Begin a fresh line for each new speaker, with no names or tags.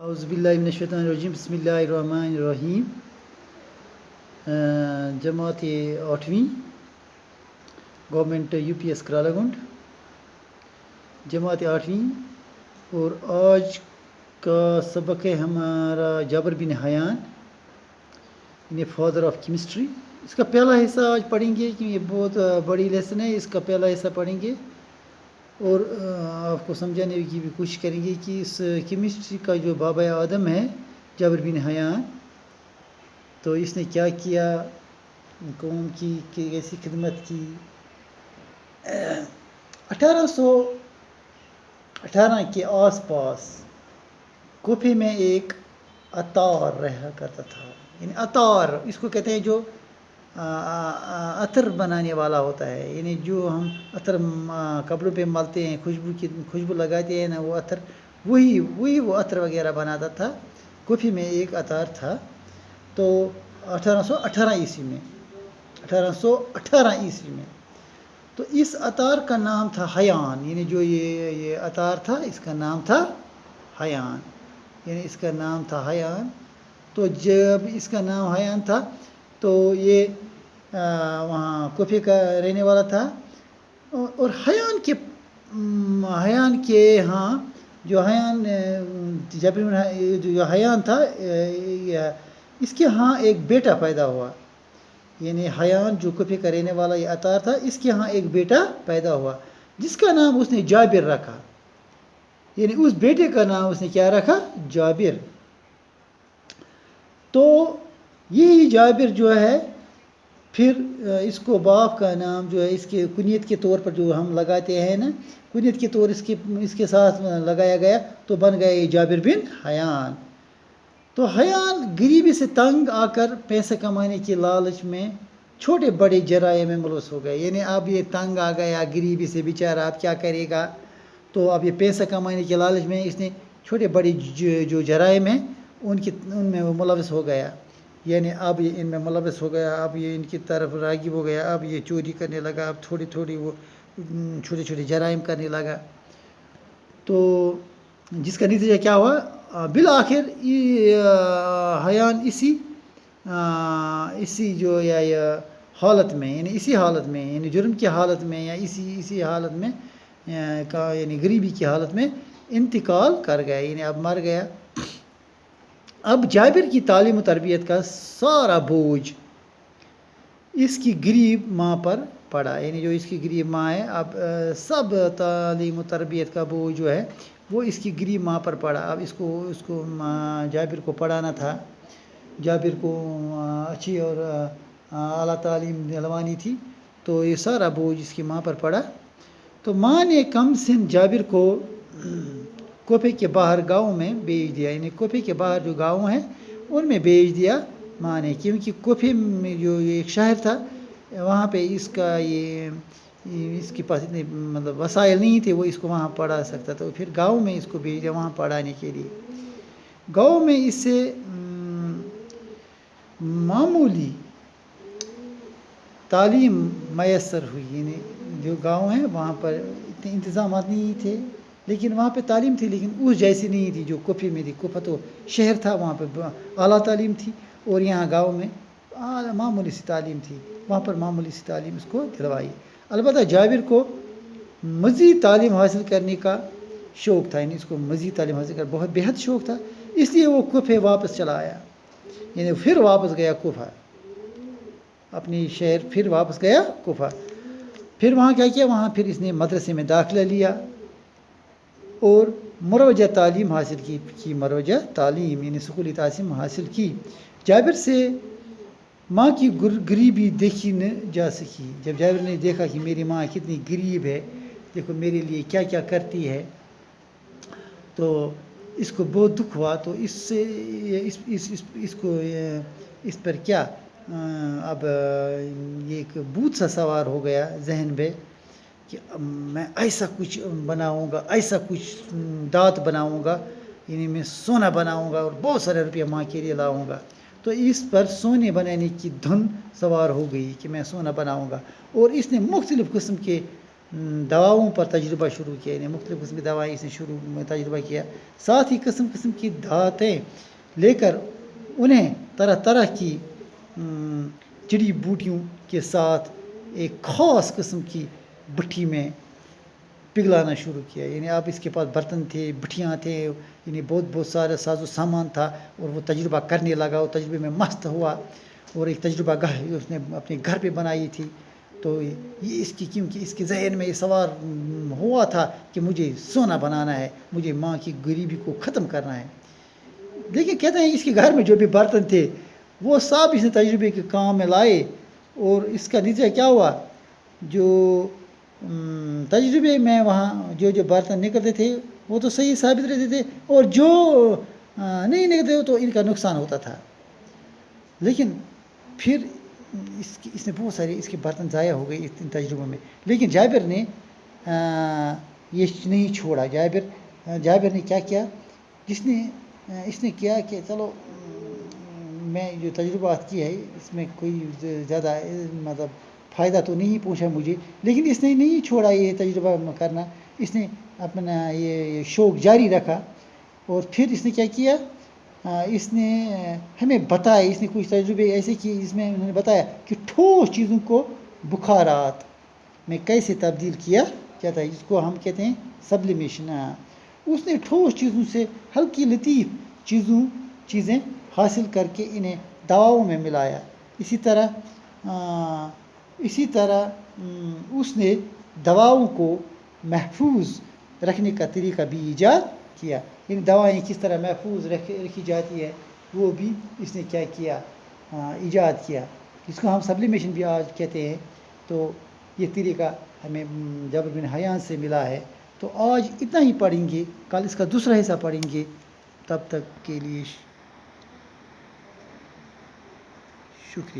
اعوذ باللہ من الشیطان الرجیم بسم اللہ الرحمن الرحیم. جماعت 8ویں گورنمنٹ UPS کرالا گنڈ جماعت 8ویں. اور آج کا سبق ہے ہمارا جابر بن حیان فادر آف کیمسٹری. اس کا پہلا حصہ آج پڑھیں گے کہ یہ بہت بڑی لیسن ہے. اس کا پہلا حصہ پڑھیں گے اور آپ کو سمجھانے کی بھی کوشش کریں گے کہ اس کیمسٹری کا جو بابا آدم ہے جابر بن حیان، تو اس نے کیا کیا، قوم کی کیسی خدمت کی. 1818 کے آس پاس کوفے میں ایک عطار رہا کرتا تھا. یعنی عطار اس کو کہتے ہیں جو عطر بنانے والا ہوتا ہے. یعنی جو ہم عطر کپڑوں پہ ملتے ہیں، خوشبو لگاتے ہیں نا، وہ عطر وہی وہ عطر وغیرہ بناتا تھا. کوفے میں ایک عطار تھا. تو 1818 عیسوی میں تو اس عطار کا نام تھا حیان. یعنی جو یہ عطار تھا اس کا نام تھا حیان. تو جب اس کا نام حیان تھا تو یہ وہاں کوفے کا رہنے والا تھا. اور حیان کے ہاں جو حیان تھا، اس کے ہاں ایک بیٹا پیدا ہوا. یعنی حیان جو کوفے کا رہنے والا یہ عطار تھا، اس کے ہاں ایک بیٹا پیدا ہوا جس کا نام اس نے جابر رکھا. یعنی اس بیٹے کا نام اس نے کیا رکھا؟ جابر. تو یہی جابر جو ہے پھر اس کو باپ کا نام جو ہے اس کے کنیت کے طور پر جو ہم لگاتے ہیں نا، کنیت کے طور اس کے ساتھ لگایا گیا تو بن گیا یہ جابر بن حیان. تو حیان غریبی سے تنگ آ کر پیسے کمانے کی لالچ میں چھوٹے بڑے جرائم میں ملوث ہو گئے. یعنی اب یہ تنگ آ گیا غریبی سے، بیچارہ اب کیا کرے گا. تو اب یہ پیسہ کمانے کے لالچ میں اس نے چھوٹے بڑے جو جرائم ہیں ان میں وہ ملوث ہو گیا. یعنی اب یہ ان میں ملوث ہو گیا، اب یہ ان کی طرف راغب ہو گیا، اب یہ چوری کرنے لگا، اب تھوڑی وہ چھوٹے جرائم کرنے لگا. تو جس کا نتیجہ کیا ہوا؟ بالآخر حیان اسی جو حالت میں یعنی جرم کی حالت میں یا اسی حالت میں یعنی غریبی کی حالت میں انتقال کر گیا. یعنی اب مر گیا. اب جابر کی تعلیم و تربیت کا سارا بوجھ اس کی غریب ماں پر پڑا. یعنی جو اس کی غریب ماں ہے، اب سب تعلیم و تربیت کا بوجھ جو ہے وہ اس کی غریب ماں پر پڑا. اب اس کو جابر کو پڑھانا تھا، جابر کو اچھی اور اعلیٰ تعلیم دلوانی تھی. تو یہ سارا بوجھ اس کی ماں پر پڑا. تو ماں نے کم سن جابر کو کوفے کے باہر گاؤں میں بیچ دیا. یعنی کوفے کے باہر جو گاؤں ہیں ان میں بیچ دیا ماں نے، کیونکہ کوفے میں جو ایک شہر تھا وہاں پہ اس کے پاس اتنے وسائل نہیں تھے وہ اس کو وہاں پڑھا سکتا. تو پھر گاؤں میں اس کو بھیج دیا وہاں پڑھانے کے لیے. گاؤں میں اس سے معمولی تعلیم میسر ہوئی. یعنی جو گاؤں ہیں وہاں پر اتنے انتظامات نہیں تھے، لیکن وہاں پہ تعلیم تھی، لیکن اس جیسی نہیں تھی جو کوفے میں تھی. کوفہ تو شہر تھا، وہاں پہ اعلیٰ تعلیم تھی، اور یہاں گاؤں میں معمولی سی تعلیم تھی. وہاں پر معمولی سی تعلیم اس کو دلوائی. البتہ جابر کو مزید تعلیم حاصل کرنے کا شوق تھا. یعنی اس کو مزید تعلیم حاصل کرنے کا بہت بےحد شوق تھا، اس لیے وہ کوفے واپس چلا آیا. یعنی پھر واپس گیا کوفہ، اپنی شہر پھر واپس گیا کوفہ. پھر وہاں کیا کیا؟ وہاں پھر اس نے مدرسے میں داخلہ لیا اور مروجہ تعلیم حاصل کی مروجہ تعلیم یعنی سکولی تعلیم حاصل کی. جابر سے ماں کی غریبی دیکھی نہ جا سکی. جب جابر نے دیکھا کہ میری ماں کتنی غریب ہے، دیکھو میرے لیے کیا کیا کرتی ہے، تو اس کو بہت دکھ ہوا. تو اس پر کیا اب یہ ایک بھوت سا سوار ہو گیا ذہن میں کہ میں ایسا کچھ بناؤں گا، ایسا کچھ دانت بناؤں گا، یعنی میں سونا بناؤں گا اور بہت سارے روپیہ ماں کے لیے لاؤں گا. تو اس پر سونے بنانے کی دھن سوار ہو گئی کہ میں سونا بناؤں گا. اور اس نے مختلف قسم کے دواؤں پر تجربہ شروع کیا، یعنی مختلف قسم کی دوائیں اس نے شروع میں تجربہ کیا، ساتھ ہی قسم قسم کی دھاتیں لے کر انہیں طرح طرح کی جڑی بوٹیوں کے ساتھ ایک خاص قسم کی بٹھی میں پگھلانا شروع کیا، یعنی اب اس کے پاس برتن تھے، بٹھیاں تھے، یعنی بہت سارا ساز و سامان تھا، اور وہ تجربہ کرنے لگا، وہ تجربے میں مست ہوا، اور ایک تجربہ گاہ اس نے اپنے گھر پہ بنائی تھی. تو یہ اس کی، کیونکہ اس کے ذہن میں یہ سوال ہوا تھا کہ مجھے سونا بنانا ہے، مجھے ماں کی غریبی کو ختم کرنا ہے. دیکھیں کہتے ہیں اس کے گھر میں جو بھی برتن تھے وہ سب اس نے تجربے کے کام میں لائے، اور اس کا نتیجہ کیا ہوا، جو تجربے میں وہاں جو برتن نکلتے تھے وہ تو صحیح ثابت رہتے تھے، اور جو نہیں نکلتے تو ان کا نقصان ہوتا تھا. لیکن پھر اس نے بہت سارے اس کے برتن ضائع ہو گئے ان تجربوں میں، لیکن جابر نے یہ نہیں چھوڑا. جابر نے کیا کیا، اس نے کیا کہ چلو میں جو تجربات کی ہے اس میں کوئی زیادہ مطلب فائدہ تو نہیں پہنچا مجھے، لیکن اس نے نہیں چھوڑا یہ تجربہ کرنا، اس نے اپنا یہ شوق جاری رکھا. اور پھر اس نے کیا کیا، اس نے ہمیں بتایا، اس نے کچھ تجربے ایسے کیے جس میں انہوں نے بتایا کہ ٹھوس چیزوں کو بخارات میں کیسے تبدیل کیا جاتا ہے، جس کو ہم کہتے ہیں سبلیمیشن. اس نے ٹھوس چیزوں سے ہلکی لطیف چیزیں حاصل کر کے انہیں دواؤں میں ملایا. اسی طرح اس نے دواؤں کو محفوظ رکھنے کا طریقہ بھی ایجاد کیا، یعنی دوائیں کس طرح محفوظ رکھی جاتی ہے وہ بھی اس نے کیا کیا، ایجاد کیا، جس کو ہم سبلیمیشن بھی آج کہتے ہیں. تو یہ طریقہ ہمیں جابر بن حیان سے ملا ہے. تو آج اتنا ہی پڑھیں گے، کل اس کا دوسرا حصہ پڑھیں گے. تب تک کے لیے شکریہ.